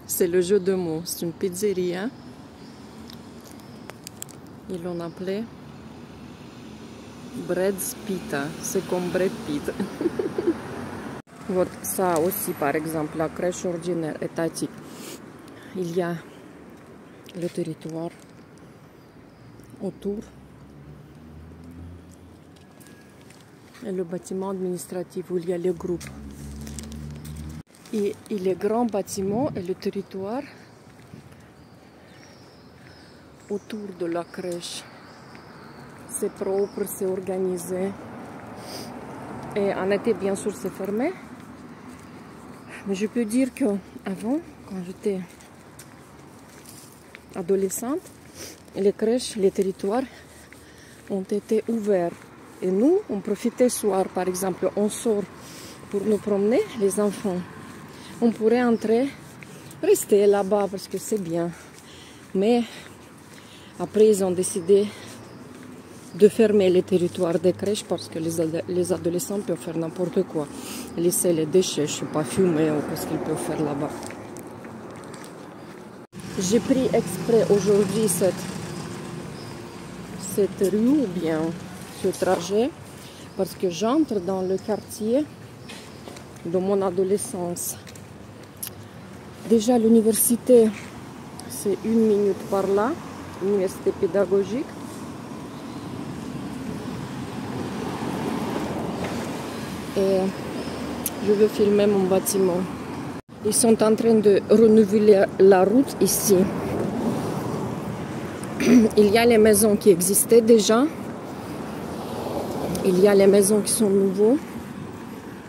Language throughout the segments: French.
C'est le jeu de mots. C'est une pizzeria. Ils l'ont appelé Brad's Pita. C'est comme Brad Pitt. Вот ça aussi, par exemple, la crèche ordinaire étatique. Il y a le territoire autour et le bâtiment administratif où il y a les groupes. Et les grands bâtiments et le territoire autour de la crèche. C'est propre, c'est organisé. Et en été, bien sûr, c'est fermé. Mais je peux dire qu'avant, quand j'étais adolescente, les crèches, les territoires ont été ouverts. Et nous, on profitait soir, par exemple, on sort pour nous promener, les enfants. On pourrait entrer, rester là-bas parce que c'est bien. Mais après, ils ont décidé de fermer les territoires des crèches parce que les adolescents peuvent faire n'importe quoi. Laisser les déchets, je ne sais pas, fumer ou qu'est-ce qu'ils peuvent faire là-bas. J'ai pris exprès aujourd'hui cette rue ou bien ce trajet parce que j'entre dans le quartier de mon adolescence. Déjà l'université, c'est 1 minute par là, l'université pédagogique. Et je veux filmer mon bâtiment. Ils sont en train de renouveler la route ici. Il y a les maisons qui existaient déjà. Il y a les maisons qui sont nouveaux,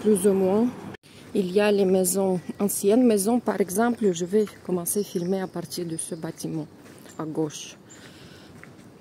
plus ou moins. Il y a les maisons anciennes. Maisons, par exemple, je vais commencer à filmer à partir de ce bâtiment à gauche.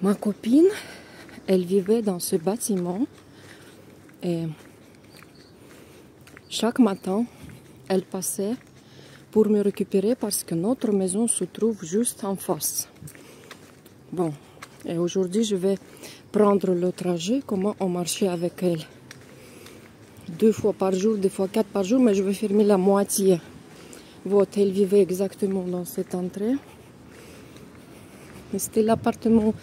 Ma copine, elle vivait dans ce bâtiment et chaque matin, elle passait pour me récupérer parce que notre maison se trouve juste en face. Bon, et aujourd'hui, je vais prendre le trajet, comment on marchait avec elle. 2 fois par jour, des fois 4 par jour, mais je vais filmer la moitié. Voilà, elle vivait exactement dans cette entrée. C'était l'appartement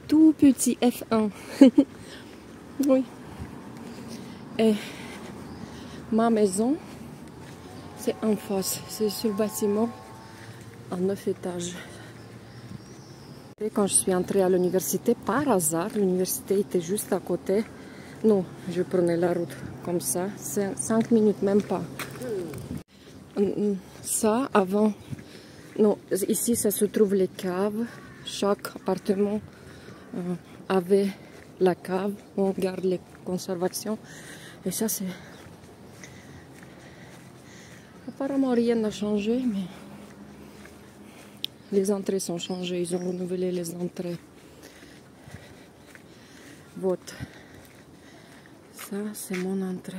tout petit F1. Oui. Et ma maison, c'est en face. C'est sur le bâtiment en 9 étages. Et quand je suis entrée à l'université, par hasard, l'université était juste à côté. Non, je prenais la route comme ça, 5 minutes, même pas. Ça, avant, non, ici, ça se trouve les caves. Chaque appartement avait la cave, on garde les conservations. Et ça, c'est... Apparemment, rien n'a changé, mais les entrées sont changées. Ils ont renouvelé les entrées. Vote. Ça, c'est mon entrée.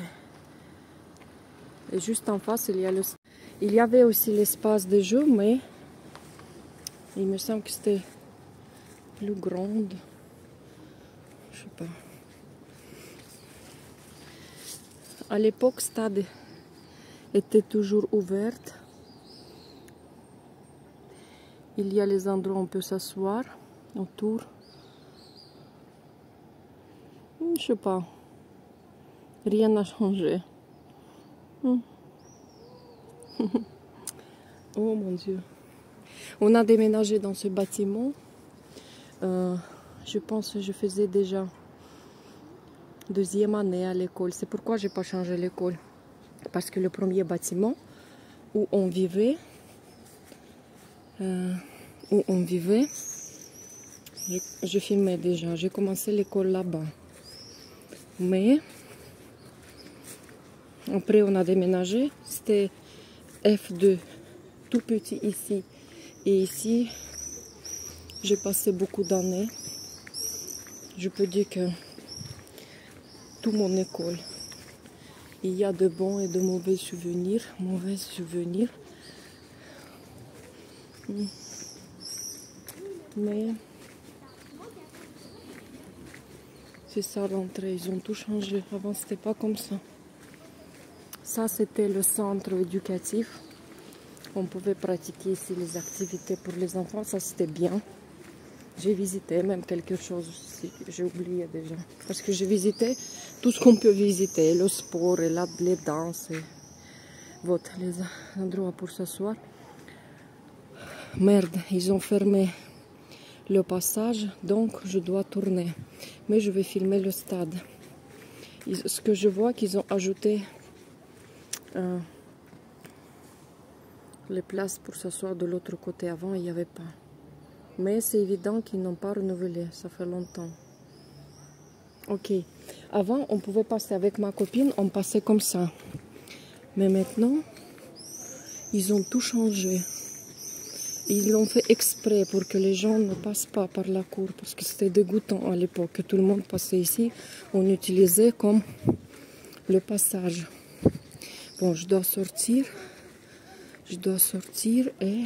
Et juste en face, il y avait aussi l'espace de jeu, mais il me semble que c'était plus grande. Je sais pas. À l'époque, stade était toujours ouverte. Il y a les endroits où on peut s'asseoir autour. Je sais pas. Rien n'a changé. Oh mon Dieu. On a déménagé dans ce bâtiment. Je pense que je faisais déjà 2e année à l'école. C'est pourquoi j'ai pas changé l'école. Parce que le premier bâtiment où on vivait, je filmais déjà. J'ai commencé l'école là-bas. Mais après on a déménagé. C'était F2, tout petit ici. Et ici, j'ai passé beaucoup d'années. Je peux dire que toute mon école, il y a de bons et de mauvais souvenirs. Mais c'est ça l'entrée, ils ont tout changé. Avant, c'était pas comme ça. Ça, c'était le centre éducatif. On pouvait pratiquer ici les activités pour les enfants, ça c'était bien. J'ai visité même quelque chose aussi, j'ai oublié déjà. Parce que j'ai visité tout ce qu'on peut visiter, le sport, et les danses, et voilà, les endroits pour s'asseoir. Merde, ils ont fermé le passage, donc je dois tourner. Mais je vais filmer le stade. Ce que je vois qu'ils ont ajouté les places pour s'asseoir de l'autre côté. Avant, il n'y avait pas. Mais c'est évident qu'ils n'ont pas renouvelé, ça fait longtemps. Ok, avant on pouvait passer avec ma copine, on passait comme ça. Mais maintenant, ils ont tout changé. Ils l'ont fait exprès pour que les gens ne passent pas par la cour, parce que c'était dégoûtant à l'époque, que tout le monde passait ici. On utilisait comme le passage. Bon, je dois sortir et...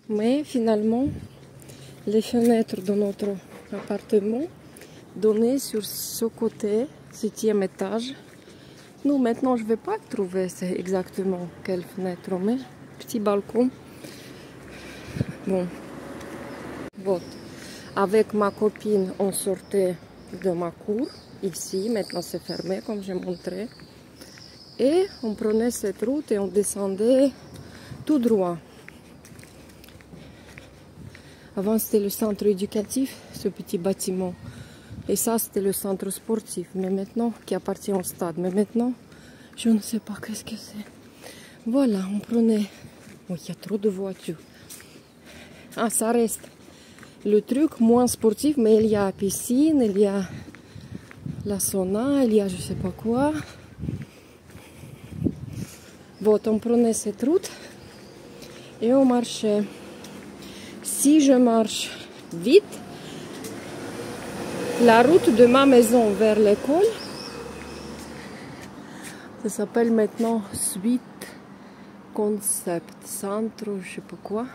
Mais finalement, les fenêtres de notre appartement donnaient sur ce côté, 7e étage. Nous, maintenant, je ne vais pas trouver exactement quelle fenêtre, mais petit balcon. Bon, voilà. Avec ma copine, on sortait de ma cour, ici. Maintenant, c'est fermé, comme j'ai montré. Et on prenait cette route et on descendait tout droit. Avant, c'était le centre éducatif, ce petit bâtiment. Et ça, c'était le centre sportif, mais maintenant, qui appartient au stade. Mais maintenant, je ne sais pas qu'est-ce que c'est. Voilà, on prenait... Oh, il y a trop de voitures. Ah, ça reste le truc moins sportif, mais il y a la piscine, il y a la sauna, il y a je sais pas quoi. Bon, on prenait cette route et on marchait. Si je marche vite, la route de ma maison vers l'école, ça s'appelle maintenant Suite Concept Centre, je sais pas quoi.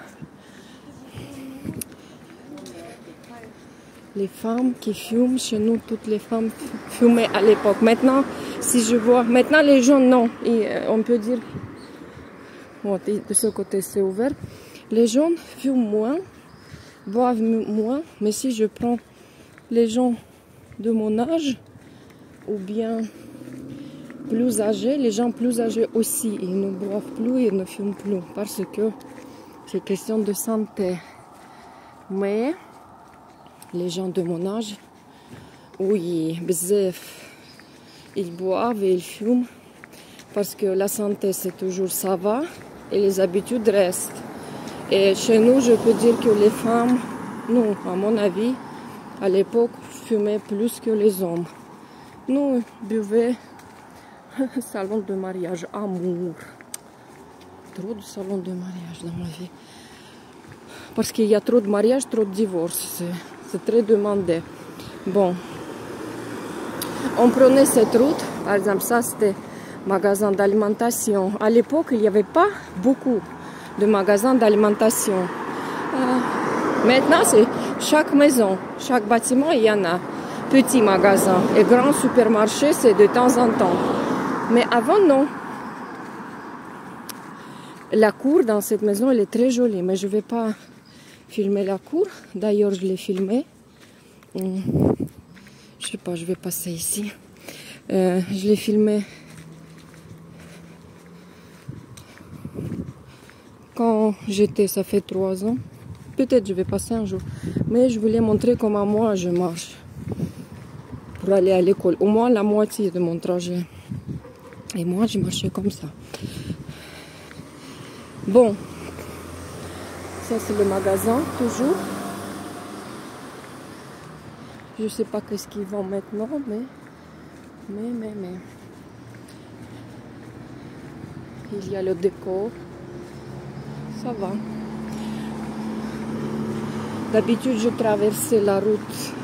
Les femmes qui fument, chez nous, toutes les femmes fumaient à l'époque. Maintenant, si je vois, maintenant les gens, non, on peut dire, bon, de ce côté c'est ouvert, les gens fument moins, boivent moins, mais si je prends les gens de mon âge, ou bien plus âgés, les gens plus âgés aussi, ils ne boivent plus, ils ne fument plus, parce que c'est question de santé. Mais les gens de mon âge, oui, bzef, ils boivent et ils fument, parce que la santé c'est toujours ça va, et les habitudes restent. Et chez nous, je peux dire que les femmes, nous, à mon avis, à l'époque, fumaient plus que les hommes. Nous buvaient salon de mariage, amour. Trop de salons de mariage dans ma vie. Parce qu'il y a trop de mariages, trop de divorces. C'est très demandé. Bon. On prenait cette route. Par exemple, ça, c'était magasin d'alimentation. À l'époque, il n'y avait pas beaucoup de magasins d'alimentation. Maintenant, c'est chaque maison, chaque bâtiment, il y en a. Petit magasin et grand supermarché, c'est de temps en temps. Mais avant, non. La cour dans cette maison, elle est très jolie, mais je ne vais pas filmer la cour. D'ailleurs, je l'ai filmée. Je sais pas, je vais passer ici. Je l'ai filmée quand j'étais, ça fait 3 ans. Peut-être je vais passer un jour. Mais je voulais montrer comment moi je marche pour aller à l'école. Au moins la moitié de mon trajet. Et moi, je marchais comme ça. Bon. Ça, c'est le magasin, toujours. Je sais pas qu'est-ce qu'ils vendent maintenant, mais. Il y a le décor. Ça va. D'habitude, je traversais la route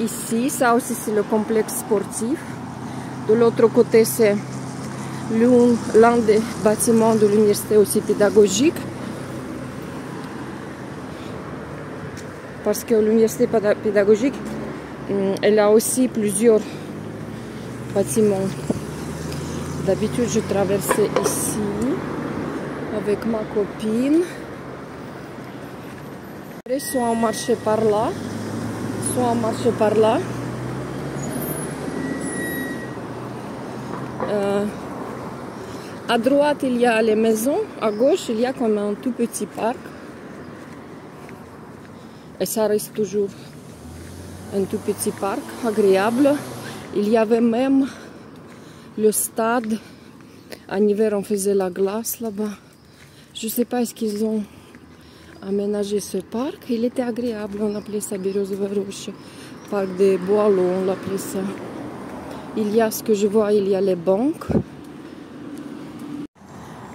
ici. Ça aussi, c'est le complexe sportif. De l'autre côté, c'est l'un des bâtiments de l'université aussi pédagogique. Parce que l'université pédagogique, elle a aussi plusieurs bâtiments. D'habitude, je traversais ici avec ma copine. Soit on marchait par là, soit on marchait par là. À droite, il y a les maisons. À gauche, il y a comme un tout petit parc. Et ça reste toujours un tout petit parc agréable. Il y avait même le stade. En hiver, on faisait la glace là-bas. Je ne sais pas, est-ce qu'ils ont aménagé ce parc. Il était agréable. On appelait ça Birozova Roche. Parc des Boileaux, on l'appelait ça. Il y a ce que je vois, il y a les banques.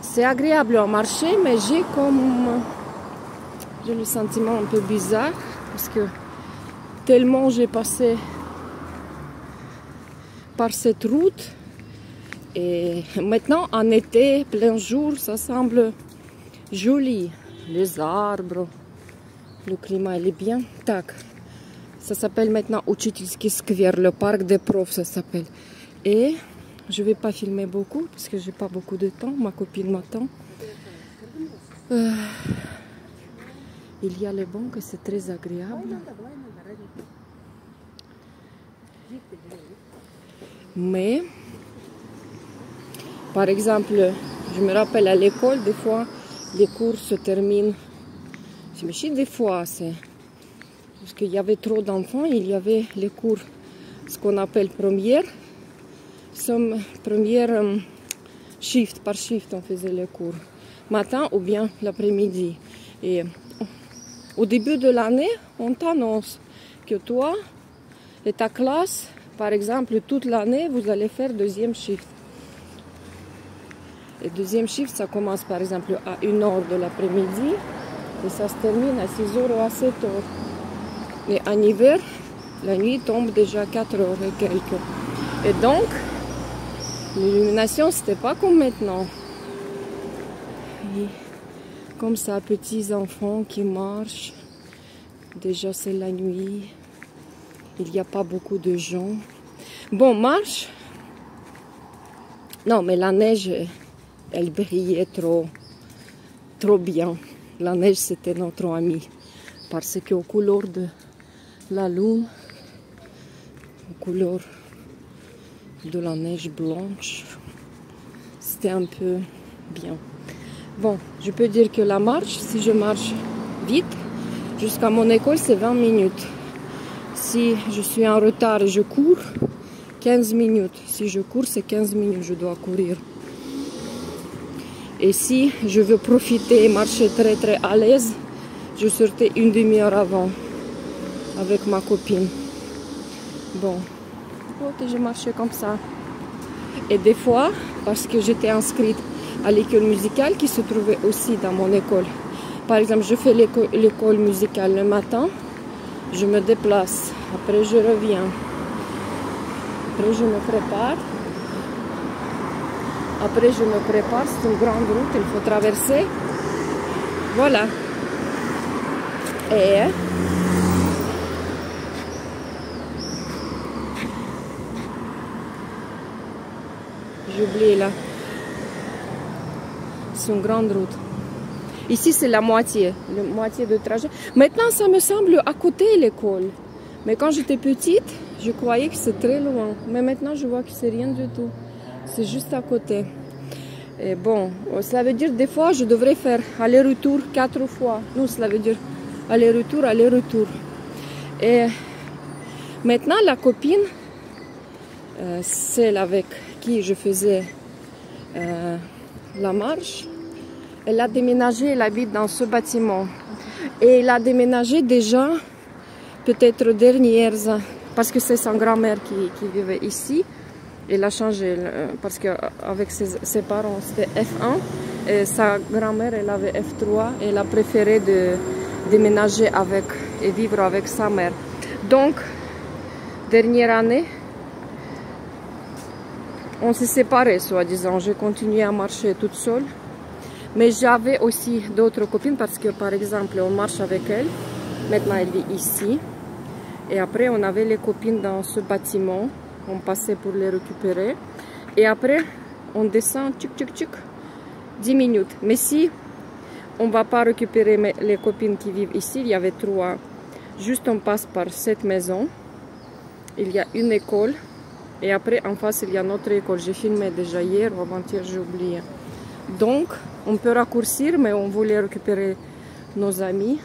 C'est agréable à marcher, mais j'ai le sentiment un peu bizarre parce que tellement j'ai passé par cette route et maintenant en été, plein jour, ça semble joli. Les arbres, le climat il est bien. Tac. Ça s'appelle maintenant Uchitelski Skver, le parc des profs ça s'appelle. Et je vais pas filmer beaucoup parce que j'ai pas beaucoup de temps. Ma copine m'attend. Il y a les banques, c'est très agréable. Mais, par exemple, je me rappelle à l'école, des fois, les cours se terminent. Mais des fois, c'est parce qu'il y avait trop d'enfants, il y avait les cours, ce qu'on appelle première shift, par shift, on faisait les cours, matin ou bien l'après-midi. Et au début de l'année, on t'annonce que toi et ta classe, par exemple, toute l'année, vous allez faire deuxième shift. Et deuxième shift, ça commence par exemple à 1h de l'après-midi et ça se termine à 6h ou à 7h. Et en hiver, la nuit tombe déjà 4h et quelques. Et donc, l'illumination, c'était pas comme maintenant. Et comme ça, petits enfants qui marchent. Déjà, c'est la nuit. Il n'y a pas beaucoup de gens. Bon, marche. Non, mais la neige, elle brillait trop bien. La neige, c'était notre ami. Parce qu'aux couleurs de la lune, aux couleurs de la neige blanche, c'était un peu bien. Bon, je peux dire que la marche, si je marche vite, jusqu'à mon école, c'est 20 minutes. Si je suis en retard et je cours, 15 minutes. Si je cours, c'est 15 minutes, je dois courir. Et si je veux profiter et marcher très à l'aise, je sortais une demi-heure avant avec ma copine. Bon, je marchais comme ça. Et des fois, parce que j'étais inscrite à l'école musicale qui se trouvait aussi dans mon école. Par exemple, je fais l'école musicale le matin, je me déplace, après je reviens, après je me prépare. Après, je me prépare, c'est une grande route, il faut traverser. Voilà. Et j'ai oublié là. C'est une grande route. Ici, c'est la moitié de trajet. Maintenant, ça me semble à côté l'école. Mais quand j'étais petite, je croyais que c'est très loin. Mais maintenant, je vois que c'est rien du tout. C'est juste à côté. Et bon, cela veut dire des fois, je devrais faire aller-retour 4 fois. Non, cela veut dire aller-retour, aller-retour. Et maintenant, la copine, celle avec qui je faisais la marche, elle a déménagé, elle habite dans ce bâtiment. Et elle a déménagé déjà, peut-être dernières, parce que c'est sa grand-mère qui vivait ici. Elle a changé parce qu'avec ses parents c'était F1 et sa grand-mère elle avait F3 et elle a préféré de déménager avec et vivre avec sa mère. Donc, dernière année, on s'est séparés soi-disant. J'ai continué à marcher toute seule. Mais j'avais aussi d'autres copines parce que par exemple on marche avec elle. Maintenant elle vit ici. Et après on avait les copines dans ce bâtiment. On passait pour les récupérer. Et après, on descend, tchic, tchic, tchic, 10 minutes. Mais si on ne va pas récupérer les copines qui vivent ici, il y avait 3. Juste on passe par cette maison. Il y a une école. Et après, en face, il y a notre école. J'ai filmé déjà hier ou avant-hier, j'ai oublié. Donc, on peut raccourcir, mais on voulait récupérer nos amis.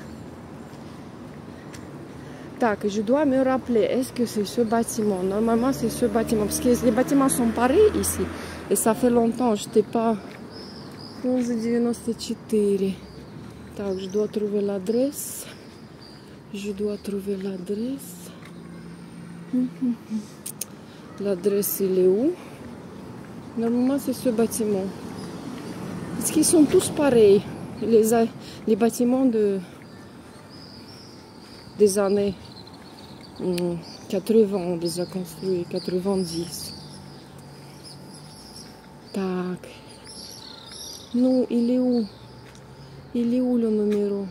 Tac, je dois me rappeler, est-ce que c'est ce bâtiment? Normalement, c'est ce bâtiment. Parce que les bâtiments sont pareils ici. Et ça fait longtemps, je n'étais pas... 1194. Tac, je dois trouver l'adresse. Je dois trouver l'adresse. L'adresse, il est où? Normalement, c'est ce bâtiment. Parce qu'ils sont tous pareils. Les bâtiments des années 80, on les a construits, 90. Tac. Non, il est où? Il est où le numéro?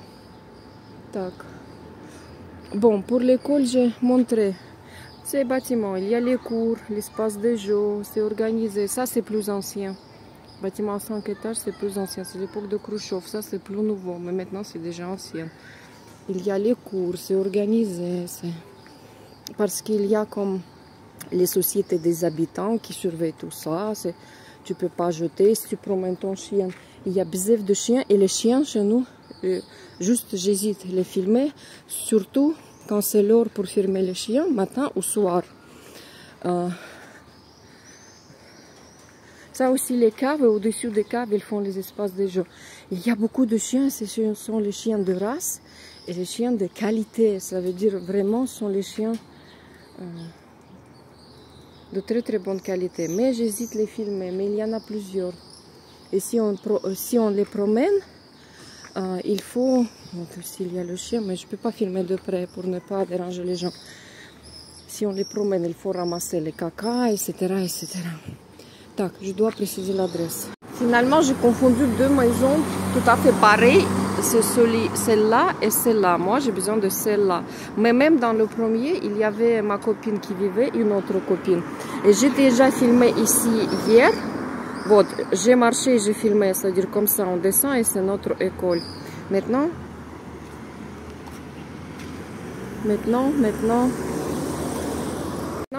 Tac. Bon, pour l'école, j'ai montré ces bâtiments. Il y a les cours, l'espace de jeu, c'est organisé. Ça, c'est plus ancien. Bâtiment 5 étages, c'est plus ancien. C'est l'époque de Khrouchtchev. Ça, c'est plus nouveau. Mais maintenant, c'est déjà ancien. Il y a les cours, c'est organisé. Parce qu'il y a comme les sociétés des habitants qui surveillent tout ça. Tu peux pas jeter. Si tu promènes ton chien, il y a bzef de chiens. Et les chiens, chez nous, juste j'hésite à les filmer. Surtout quand c'est l'heure pour filmer les chiens, matin ou soir. Ça aussi, les caves, au-dessus des caves, ils font les espaces de jeu. Il y a beaucoup de chiens, ce sont les chiens de race et les chiens de qualité. Ça veut dire vraiment, ce sont les chiens de très très bonne qualité. Mais j'hésite à les filmer, mais il y en a plusieurs. Et si on les promène, il faut... S'il y a le chien, mais je ne peux pas filmer de près pour ne pas déranger les gens. Si on les promène, il faut ramasser les caca, etc. etc. Tac, je dois préciser l'adresse. Finalement, j'ai confondu deux maisons tout à fait pareilles. C'est celle-là et celle-là. Moi, j'ai besoin de celle-là. Mais même dans le premier, il y avait ma copine qui vivait, une autre copine. Et j'ai déjà filmé ici hier. Bon, j'ai marché, j'ai filmé, c'est-à-dire comme ça, on descend et c'est notre école. Maintenant,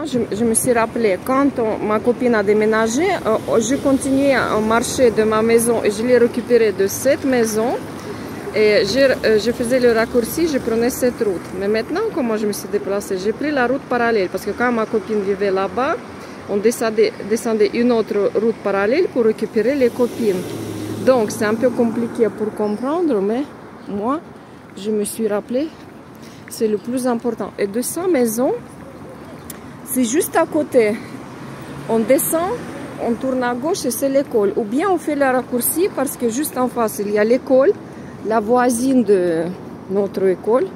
je me suis rappelé, quand ma copine a déménagé, j'ai continué à marcher de ma maison et je l'ai récupéré de cette maison. Et je faisais le raccourci, je prenais cette route. Mais maintenant, comment je me suis déplacée? J'ai pris la route parallèle parce que quand ma copine vivait là-bas, on descendait une autre route parallèle pour récupérer les copines. Donc, c'est un peu compliqué pour comprendre, mais moi, je me suis rappelé, c'est le plus important. Et de sa maison, c'est juste à côté. On descend, on tourne à gauche et c'est l'école. Ou bien on fait le raccourci parce que juste en face, il y a l'école, la voisine de notre école,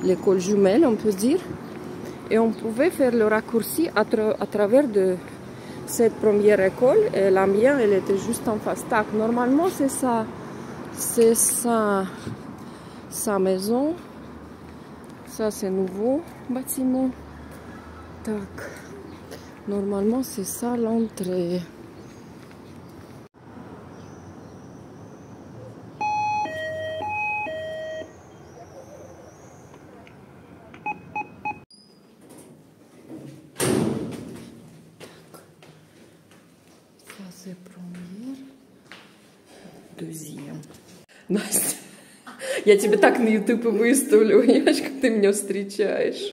l'école jumelle, on peut dire. Et on pouvait faire le raccourci à travers de cette première école. Et la mienne, elle était juste en face. Tac, normalement, c'est ça. C'est ça, sa maison. Ça, c'est nouveau bâtiment. Tac. Normalement, c'est ça l'entrée. Ça, c'est première. Deuxième. Настя, я тебе так на YouTube выставлю, понимаешь, как ты меня встречаешь.